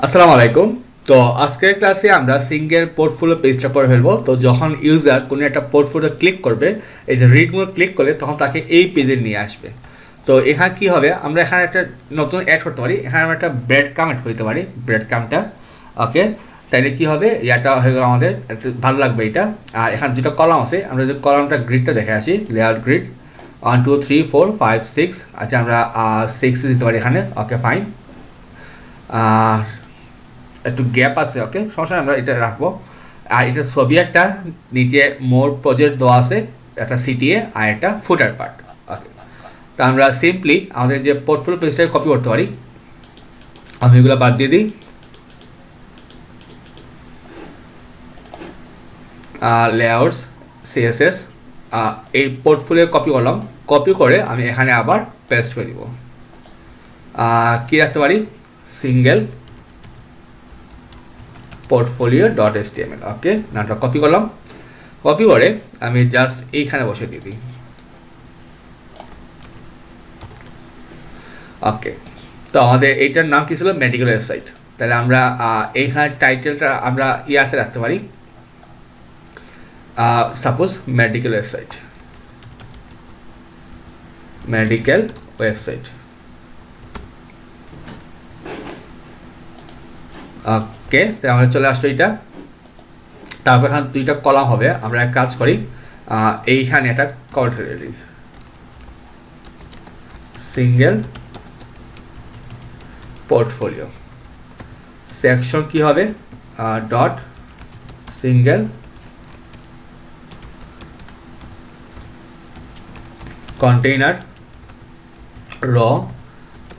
আসসালামু আলাইকুম। তো আজকের ক্লাসে আমরা সিঙ্গেল পোর্টফোলিও পেজটা করে ফেলবো। তো যখন ইউজার কোনো একটা পোর্টফোলিও ক্লিক করবে, এই যে রিড মোড ক্লিক করলে তখন তাকে এই পেজে নিয়ে আসবে। তো এখানে কি হবে, আমরা এখানে একটা নতুন অ্যাড করতে পারি। এখানে আমরা একটা ব্রেড কাম অ্যাড করতে পারি, ব্রেড কামটা। ওকে, তাইলে কি হবে, ইয়াটা হয়ে গেল আমাদের, ভালো লাগবে এটা। আর এখানে দুটো কলাম আছে, আমরা যদি কলামটা গ্রিডটা দেখে আসি, লেআউট গ্রিড 1 2 3 4 5 6। আচ্ছা, আমরা 6 দিতে পারি এখানে। ওকে, ফাইন। আর একটু গ্যাপ আছে, ওকে, সমস্যা নেই, আমরা এটা রাখবো। আর এটা ছবি একটা, নিচে মোর প্রজেক্ট দেওয়া আছে, একটা সিটিএ আর একটা ফুটার পার্ট। ওকে, তা আমরা সিম্পলি আমাদের যে পোর্টফোলিও পেজটাকে কপি করতে পারি। আমি এগুলো বাদ দিয়ে দিই। লেআউটস, সিএসএস, এই পোর্টফোলিও কপি করলাম। কপি করে আমি এখানে আবার পেস্ট করে দিব। কী রাখতে পারি, সিঙ্গেল পোর্টফোলিও ডট এচটিএমএল। ওকে, নামটা কপি করলাম। কপি করে আমি জাস্ট এইখানে বসে দিয়ে দিই। ওকে, তো আমাদের এইটার নাম কি ছিল, মেডিকেল ওয়েবসাইট। তাহলে আমরা এইখানে টাইটেলটা আমরা ইয়াতে রাখতে পারি, suppose medical website, medical website. Okay, তাহলে আমাদের চলে আসলো এইটা। তারপর এখানে দুইটা কলাম হবে, আমরা এক কাজ করি, এইখানে একটা কমেন্ট দিই, সিঙ্গেল পোর্টফোলিও। সেকশন কি হবে, ডট সিঙ্গেল কন্টেইনার র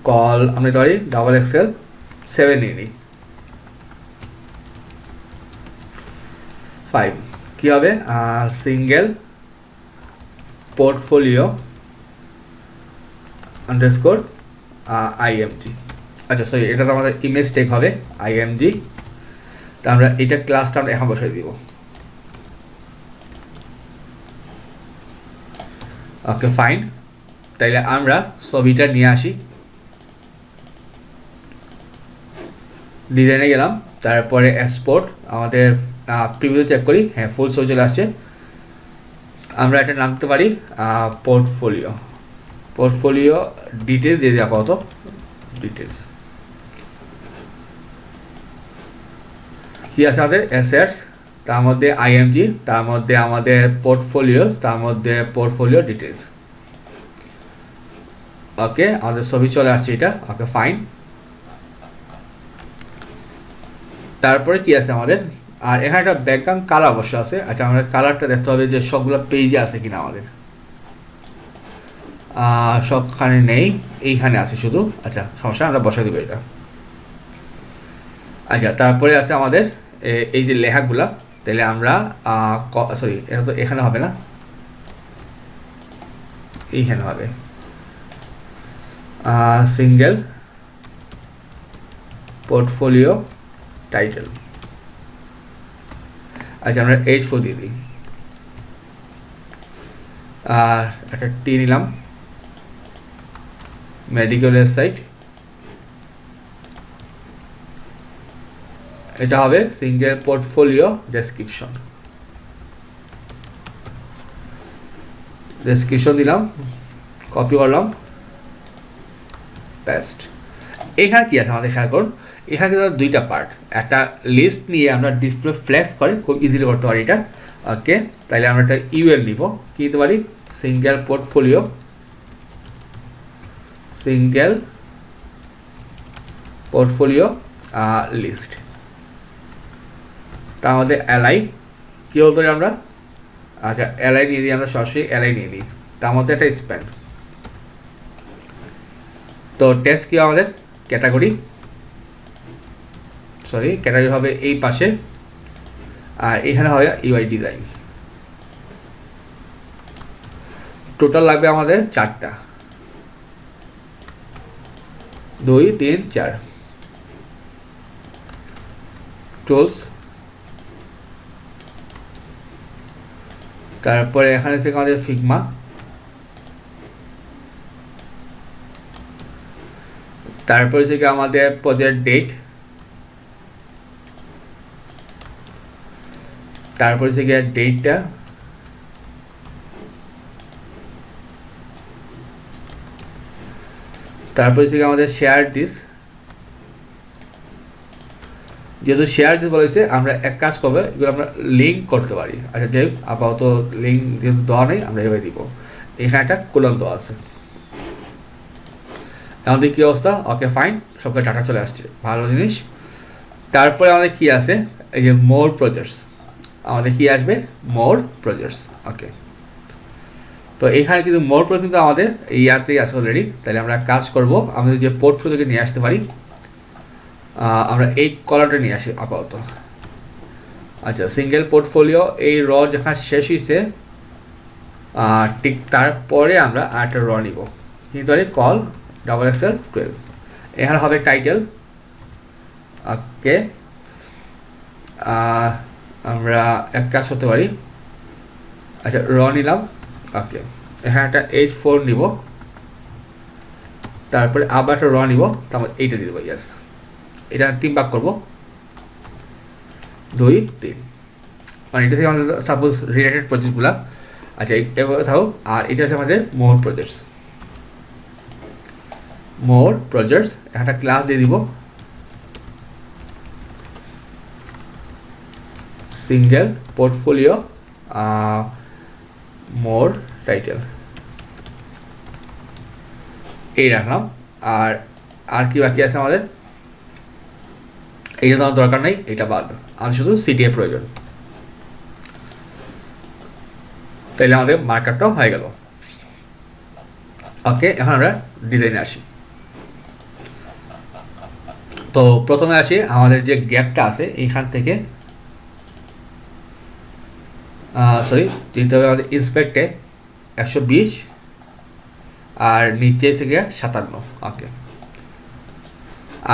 কল, আমরা ধরি ডাবল এক্সেল 7 নিয়ে নিই। 5 কি হবে, সিঙ্গেল পোর্টফোলিও আন্ডারস্কোর আইএমজি। আচ্ছা সরি, এটা তো আমাদের ইমেজ টেক হবে, আইএমজি। তা আমরা এটা ক্লাসটা আমরা এখন বসাই দিব। ওকে, ফাইন। তাইলে আমরা ছবিটা নিয়ে আসি, ডিজাইনে গেলাম, তারপরে এক্সপোর্ট, আমাদের প্রিভিউ চেক করি, হ্যাঁ ফুল ছবি চলে আসছে। আমরা এটা নামতে পারি পোর্টফোলিও, পোর্টফোলিও ডিটেলস দিয়ে দিই আপাতত, ডিটেলস। কি আছে আমাদের, অ্যাসেটস, তার মধ্যে আইএমজি, তার মধ্যে আমাদের পোর্টফোলিও, তার মধ্যে পোর্টফোলিও ডিটেলস। ওকে, আমাদের ছবি চলে আসছে এটা। ওকে, ফাইন। তারপরে কি আছে আমাদের, আর এখানে একটা ব্যাকগ্রাউন্ড কালার অবশ্য আছে। আচ্ছা, আমাদের কালারটা দেখতে হবে যে সবগুলো পেজে আছে কিনা আমাদের। সবখানে নেই, এইখানে আছে শুধু। আচ্ছা, সমস্যা, আমরা বসাই দেবো এটা। আচ্ছা, তারপরে আছে আমাদের এই যে লেখাগুলা, তাহলে আমরা সরি, এটা তো এখানে হবে না, এইখানে হবে, সিঙ্গেল পোর্টফোলিও টাইটেল। আচ্ছা, আমরা H4 দিয়ে দিই, আর একটা টি নিলাম, মেডিকেল ওয়েবসাইট। এটা হবে সিঙ্গেল পোর্টফোলিও ডেসক্রিপশন, ডেসক্রিপশন দিলাম, কপি করলাম, পেস্ট। এখানে কি আছে আমাদের খেয়াল করুন, এখানে কিন্তু দুইটা পার্ট, একটা লিস্ট নিয়ে আমরা ডিসপ্লে ফ্ল্যাশ করে খুব ইজিলি করতে পারি এটা। ওকে, তাহলে আমরা একটা ইউএল নিব, কি দিতে পারি, single portfolio, single portfolio list. তার মধ্যে এলআই কী বলতে পারি আমরা, আচ্ছা এলআই নিয়ে দিই, আমরা সরাসরি এলআই নিয়ে নিই, তার মধ্যে একটা স্প্যান। তো টেক্সট কি আমাদের, ক্যাটাগরি, সরি ক্যাটাগরি হবে এই পাশে, আর এখানে হবে ইউআই ডিজাইন। টোটাল লাগবে আমাদের 4টা, 2 3 4 টুলস। তারপরে এখানে থেকে আমাদের ফিগমা, তারপরে থেকে আমাদের প্রজেক্ট ডেট, তারপর হচ্ছে গিয়ে ডেটটা, তারপর হচ্ছে আমাদের শেয়ার দিস, যেহেতু শেয়ার দিস বলেছে আমরা এক কাজ করবো, এগুলো আমরা লিঙ্ক করতে পারি। আচ্ছা যাই হোক, আপাতত লিঙ্ক যেহেতু দেওয়া নেই আমরা এভাবে দিব। এখানে একটা কোলন দেওয়া আছে। আমাদের কী অবস্থা? ওকে ফাইন, সবকে ডাটা চলে আসছে, ভালো জিনিস। তারপরে আমাদের কি আছে, এই যে মোর প্রজেক্টস, আমাদের কি আসবে? মোর প্রজেক্টস। ওকে, তো এখানে কিন্তু মোর প্রজেক্ট কিন্তু আমাদের এই ইয়াতেই আছে অলরেডি। তাহলে আমরা কাজ করব, আমাদের যে পোর্টফোলিওকে নিয়ে আসতে পারি, আমরা এই কলারটা নিয়ে আসি আপাতত। আচ্ছা, সিঙ্গেল পোর্টফোলিও এই র যেখানে শেষ হয়েছে, ঠিক তারপরে আমরা আরেকটা র নিব, কিন্তু কল XXL12। এখানে হবে টাইটেল। ওকে, আমরা এক কাজ করতে পারি। আচ্ছা, র নিলাম। ওকে, এখানে একটা H4 নিব, তারপরে আবার একটা র নিব, তারপর এইটা দিয়ে দেবো। ইয়াস, এটা 3 ভাগ করবো, 2 3, মানে এটা থেকে আমাদের সাপোজ রিলেটেড প্রজেক্টগুলো। আচ্ছা, এভাবে থাকুক। আর এটা হচ্ছে আমাদের মোর প্রজেক্টস। মোর প্রজেক্টস একটা ক্লাস দিয়ে দিব, সিঙ্গেল পোর্টফোলিও মোর টাইটেল, এই রাখলাম। আর আর কি বাকি আছে আমাদের? এইটা তো আমার দরকার নেই, এটা বাদ, আমার শুধু সিটিএ প্রয়োজন। তাইলে আমাদের মার্কারটাও হয়ে গেল। ওকে, এখন আমরা ডিজাইনে আসি। তো প্রথমে আসি আমাদের যে গ্যাপটা আছে এইখান থেকে, সরি, যেতে হবে আমাদের ইন্সপেক্টে 120, আর নিচে এসে গিয়ে 57। ওকে,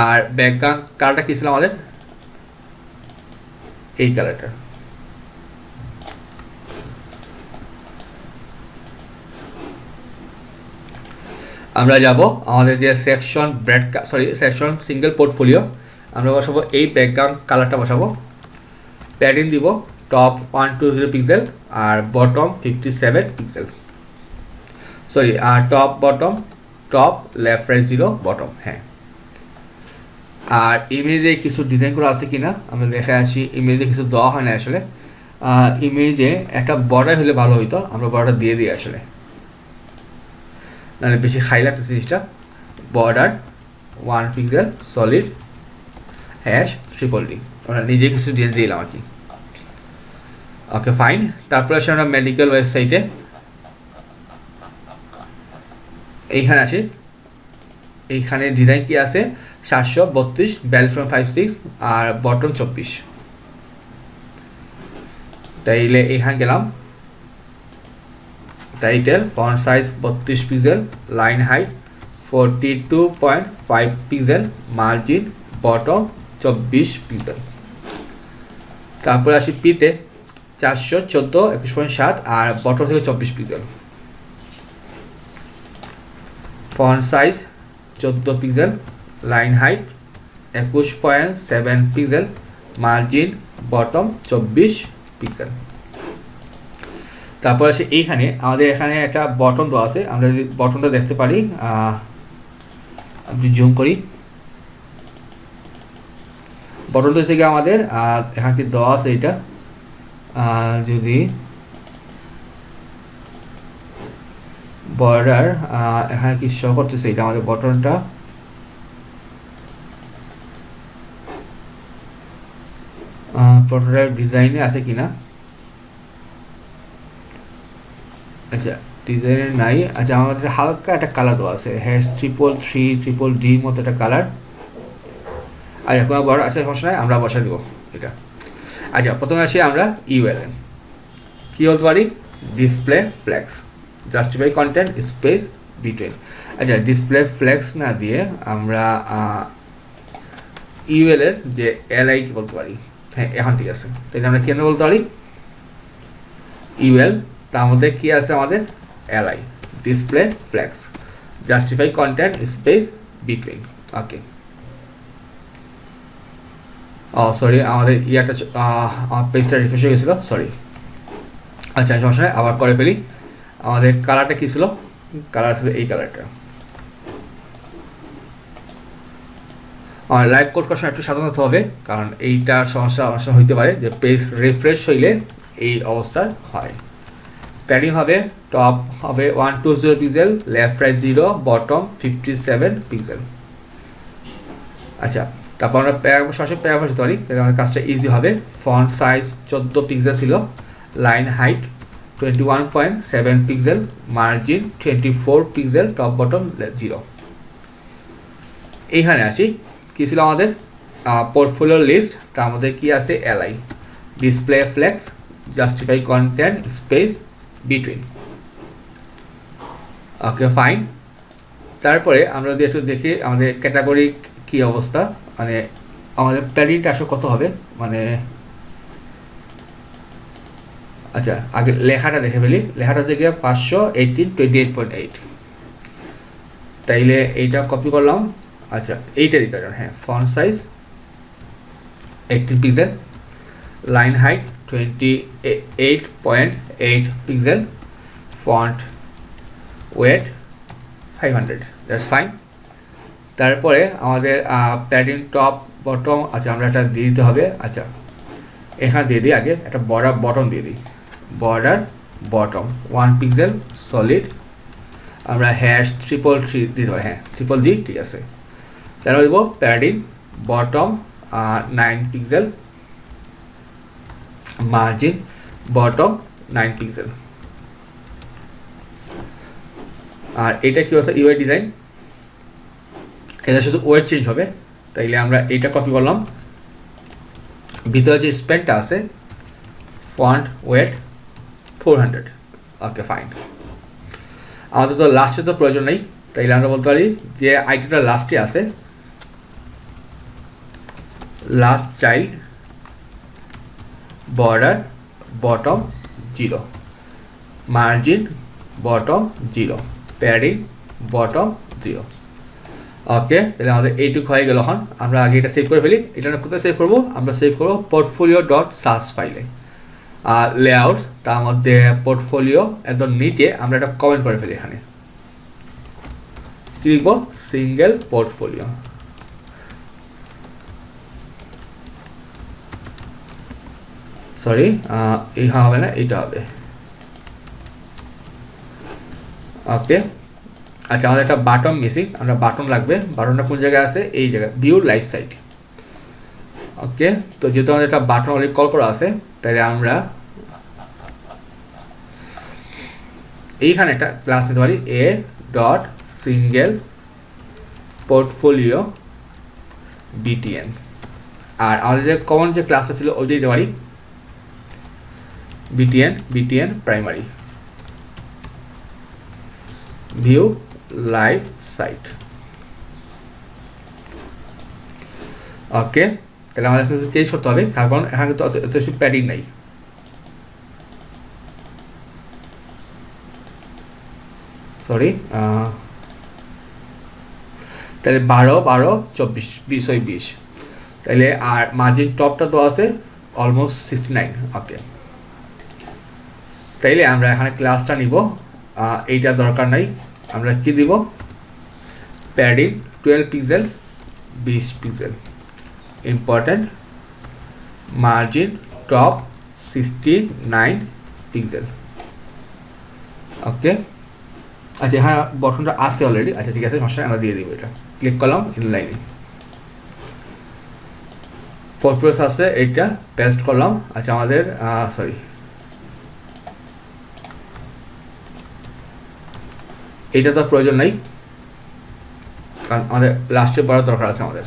আর ব্যাকগ্রাউন্ড কালারটা কী ছিল আমাদের? এই কালারটা। আমরা যাব আমাদের যে সেকশন সেকশন সিঙ্গেল পোর্টফোলিও, আমরা বসাবো এই ব্যাকগ্রাউন্ড কালারটা বসাবো। প্যাডিং দিব টপ 120 পিক্সেল আর বটম 57 পিক্সেল, সরি, আর টপ লেফট রাইট 0 বটম। হ্যাঁ, আর ইমেজে কিছু ডিজাইন করা আছে কিনা আমরা দেখে আসি। ইমেজে কিছু দেওয়া হয় না আসলে, ইমেজে একটা বর্ডার হলে ভালো হইতো, আমরা বর্ডার দিয়ে দিই আসলে, নাহলে বেশি খাই লাগতেছে জিনিসটা। বর্ডার 1 পিক্সেল সলিড #DDD, আমরা নিজে কিছু দিয়ে দিলাম আর কি। ওকে ফাইন, তারপরে আসে আমরা মেডিকেল ওয়েবসাইটে, এইখানে আসি। এইখানে ডিজাইন কি আছে? 732 12.56 আর বটম 24। তাইলে এইখানে গেলাম, title font size 32 pixel, line height 42.5 pixel, margin bottom 24 pixel. তারপরে আসি পিতে 414 21.7 আর বটম থেকে 24 pixel, font size 14 pixel, line height 21.7 pixel, margin bottom 24 pixel. তারপর আসে এইখানে আমাদের এখানে একটা বটন দেওয়া আছে, আমরা যদি বটনটা দেখতে পারি, আপনি জুম করি, বটনটা হচ্ছে গিয়ে আমাদের এখানে কি দেওয়া আছে, এটা যদি বর্ডার এখানে কি শো করতেছে, এটা আমাদের বটনটা প্রোটোটাইপ ডিজাইনে আছে কিনা। আচ্ছা, ডিজাইনের নাই। আচ্ছা, আমাদের হালকা একটা কালার দেওয়া আছে, #333 মতো একটা কালার। আর এখন বড় আছে, সমস্যা নাই, আমরা বসাই দেবো এটা। আচ্ছা, প্রথমে আসি আমরা ইউএল কি বলতে পারি? Display flex, justify content space between. আচ্ছা, ডিসপ্লে ফ্লেক্স না দিয়ে আমরা ইউএল এর যে এলআই কি বলতে পারি। হ্যাঁ, এখন ঠিক আছে। তাহলে আমরা কেন বলতে পারি ইউএল, তার মধ্যে কি আছে আমাদের LI, display flex, justify content space between. ওকে সরি, আমাদের ইয়াটা আমার পেজটা রিফ্রেশ হয়ে গেছিলো, সরি। আচ্ছা, সমস্যা নেই, আবার করে ফেলি। আমাদের কালারটা কী ছিল? কালার ছিল এই কালারটা। আমার লাইভ কোড করার একটু সাবধান হতে হবে, কারণ এইটা সমস্যা হইতে পারে যে পেজ রিফ্রেশ হইলে এই অবস্থা হয়। প্যাডিং হবে, টপ হবে 120 pixel, left right 0, bottom 57 pixel. আচ্ছা, তারপর আমরা সরাসরি প্যারাগ্রাফ দিতে পারি, তাহলে আমাদের কাজটা ইজি হবে। ফন্ট সাইজ 14 পিক্সেল ছিল, line height 21.7 pixel, margin 24 pixel, top bottom 0। এইখানে আসি, কী ছিল আমাদের পোর্টফোলিও লিস্ট, তার মধ্যে কী আছে? LI, display flex, justify content, space, between. Okay, fine. তারপরে আমরা যদি একটু দেখি আমাদের ক্যাটাগরি কী অবস্থা, মানে আমাদের প্যাডিংটা আসলে কত হবে, মানে আচ্ছা আগে লেখাটা দেখে ফেলি। লেখাটা হচ্ছে গিয়ে 518.28.8। তাইলে এইটা কপি করলাম। আচ্ছা, এইটা দিতে পারেন, হ্যাঁ। Font size 18 pixel, line height 28.8 pixel, font wait 500, that's fine. তারপরে আমাদের প্যাডিং টপ বটম, আচ্ছা আমরা এটা দিয়ে দিতে হবে। আচ্ছা, এখানে দিয়ে দিই আগে একটা বর্ডার বটম দিয়ে দিই, বর্ডার বটম 1 পিক্সেল সলিড। আমরা হ্যাশ 333 দিতে হবে, হ্যাঁ 333, ঠিক আছে। তারপর দেবো padding bottom 9 pixel, margin bottom 9 pixel. আর এটা কি হচ্ছে? ইউআই ডিজাইন, এটা শুধু ওয়েট চেঞ্জ হবে। তাইলে আমরা এইটা কপি করলাম, ভিতরে যে স্পেনটা আছে, ফন্ট ওয়েট 400। ওকে, ফাইন। আমাদের তো লাস্টে তো প্রয়োজন নেই, তাইলে আমরা বলতে পারি যে আইটেমটা লাস্টে আছে, last child, border bottom 0, margin bottom 0, padding bottom 0। ওকে, তাহলে আমাদের এইটুকু হয়ে গেল। এখন আমরা আগে এটা সেভ করে ফেলি। এটা আমরা কোথায় সেভ করবো? আমরা সেভ করবো portfolio.sas ফাইলে। আর লেআউটস, তার মধ্যে পোর্টফোলিও, একদম নিচে আমরা একটা কমেন্ট করে ফেলি। এখানে কি লিখবো? Single portfolio. সরি, এই হবে না, এইটা হবে। ওকে, আচ্ছা আমাদের একটা বাটন মিসিং, আমরা বাটন লাগবে। বাটনটা কোন জায়গায় আছে? এই জায়গায়, ভিউ লাইভ সাইট। ওকে, তো যেহেতু আমাদের একটা বাটন অলরেডি কল করা আছে, তাহলে আমরা এইখানে একটা ক্লাস নিতে পারি, A dot single portfolio BTN. আর আমাদের যে কমন যে ক্লাসটা ছিল ওইটা দিতে পারি, BTN primary view live site. Okay, তাহলে আমাদের কিন্তু চেঞ্জ করতে হবে, কারণ এখানে কিন্তু অত প্যাডিং নাই। সরি, তাহলে 12, 24, 20, তাহলে আর মার্জিন টপটা তো আছে অলমোস্ট 69। ওকে, তাইলে আমরা এখানে ক্লাসটা নিব, এইটা দরকার নাই। আমরা কি দিব? Padding 12 pixel, 20 pixel, important, margin top 69 pixel. Okay, আচ্ছা হ্যাঁ বটনটা আছে অলরেডি। আচ্ছা ঠিক আছে, সমস্যা আমরা দিয়ে দিব। এটা ক্লিক করলাম, ইনলাইনে পোর্টফোলিও আছে, এইটা পেস্ট করলাম। আচ্ছা আমাদের সরি, এটা তো প্রয়োজন নাই, কারণ আমাদের লাস্টে বড় দরকার আছে আমাদের।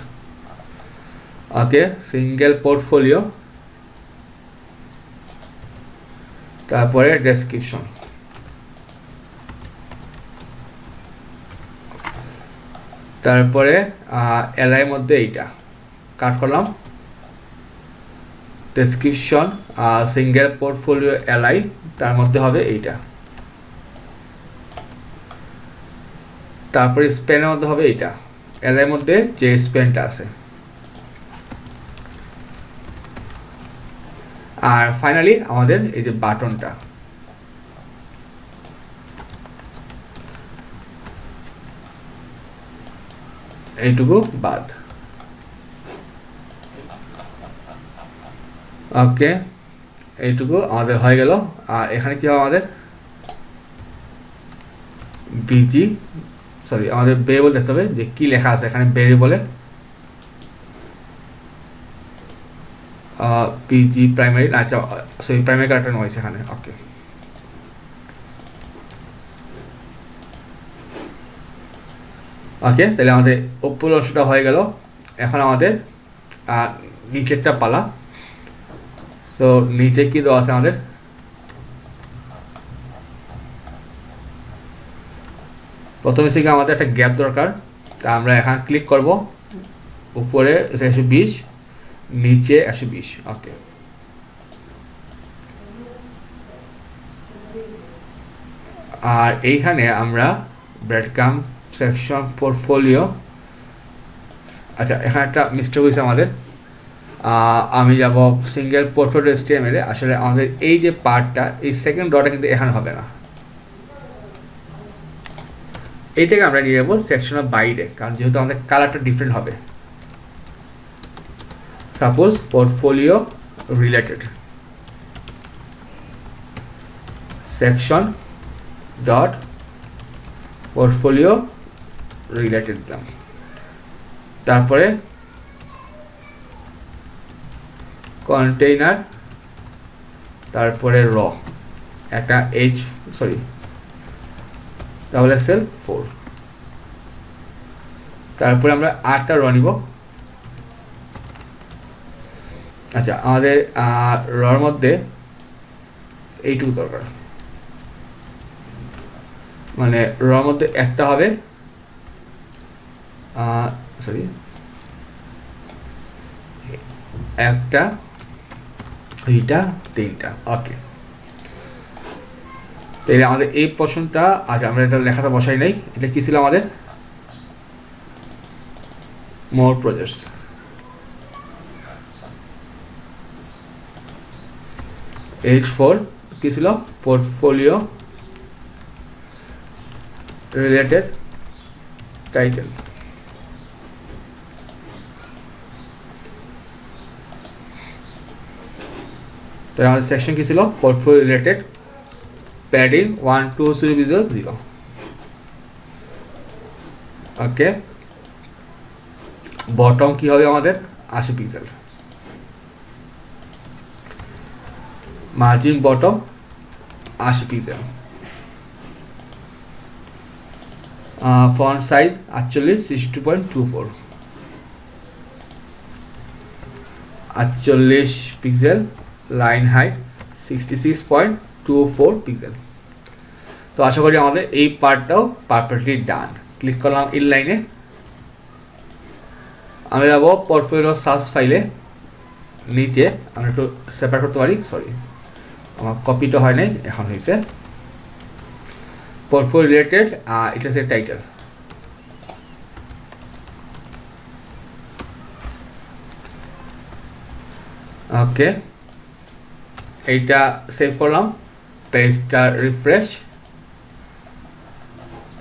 ওকে, সিঙ্গেল পোর্টফোলিও, তারপরে ডেসক্রিপশন, তারপরে এলআই মধ্যে এইটা কাট করলাম, ডেসক্রিপশন সিঙ্গেল পোর্টফোলিও এলআই, তার মধ্যে হবে এইটা। তারপরে স্পেনের মধ্যে হবে এইটা, এলআই মধ্যে যে স্পেনটা আছে। আর ফাইনালি আমাদের এই যে বাটনটা, এইটুকু বাদ। ওকে, এইটুকু আমাদের হয়ে গেল। আর এখানে কি হবে আমাদের বিজি, সরি আমাদের ভেরিয়েবল দেখতে হবে যে কি লেখা আছে এখানে। ভেরিয়েবলে পিজি প্রাইমারি, আচ্ছা সরি প্রাইমারি ক্যারেক্টার নয় এখানে। ওকে, ওকে, তাহলে আমাদের উপর অংশটা হয়ে গেল। এখন আমাদের নিচেরটা পালা। তো নিচে কি দেওয়া আছে আমাদের, প্রথমে থেকে আমাদের একটা গ্যাপ দরকার। তা আমরা এখানে ক্লিক করব, উপরে 120, নিচে 120। ওকে, আর এইখানে আমরা ব্রেডক্রাম্ব সেকশন পোর্টফোলিও, আচ্ছা এখানে একটা মিস্টেক হয়েছে আমাদের। আমি যাব সিঙ্গেল পোর্টফোলিও HTML এ। আসলে আমাদের এই যে পার্টটা, এই সেকেন্ড ডটটা কিন্তু এখানে হবে না, এইটাকে আমরা নিয়ে যাবো সেকশনের বাইরে, কারণ যেহেতু আমাদের কালারটা ডিফারেন্ট হবে। Suppose portfolio related section dot portfolio related দিলাম, তারপরে কন্টেইনার, তারপরে র একটা তাহলে সেল 4, তারপরে আমরা 8টা র নিব। আচ্ছা আমাদের রর মধ্যে এইটুকু দরকার, মানে রর মধ্যে একটা হবে, সরি একটা, দুইটা, তিনটা। ওকে, তাহলে আমাদের এই পোর্শনটা, আচ্ছা আমরা এটা লেখাটা বসাই নাই। এটা কি ছিল আমাদের মোর প্রজেক্টস, H4 কি ছিল পোর্টফোলিও রিলেটেড টাইটেল। তো আমাদের সেকশন কি ছিল পোর্টফোলিও রিলেটেড, প্যাডিং 1200 ওকে, বটম কি হবে আমাদের 80 pixel, margin bottom 80 pixel, font size 48 62.24, 48 pixel, line height 66.24 pixel. তো আশা করি আমাদের এই পার্টটাও পারফেক্টলি ডান। ক্লিক করলাম ইনলাইনে, আমি যাব পোর্টফোলিও সাস ফাইলে, নিচে আমরা একটু সেপারেট করতে পারি, সরি আমার কপিটা হয় নাই, এখন হয়েছে পোর্টফোলিও রিলেটেড, এটা হচ্ছে টাইটেল। ওকে, এইটা সেভ করলাম, পেজটা রিফ্রেশ,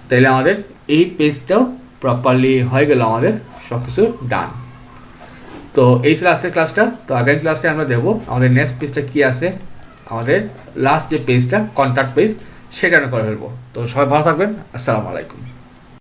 তাহলে আমাদের এই পেজটাও প্রপারলি হয়ে গেল, আমাদের সব কিছু ডান। তো এই ছিল আজকের ক্লাসটা। তো আগামী ক্লাসে আমরা দেখবো আমাদের নেক্সট পেজটা কি আছে, আমাদের লাস্ট যে পেজটা কন্ট্যাক্ট পেজ, সেটা আমরা করে ফেলবো। তো সবাই ভালো থাকবেন, আসসালামু আলাইকুম।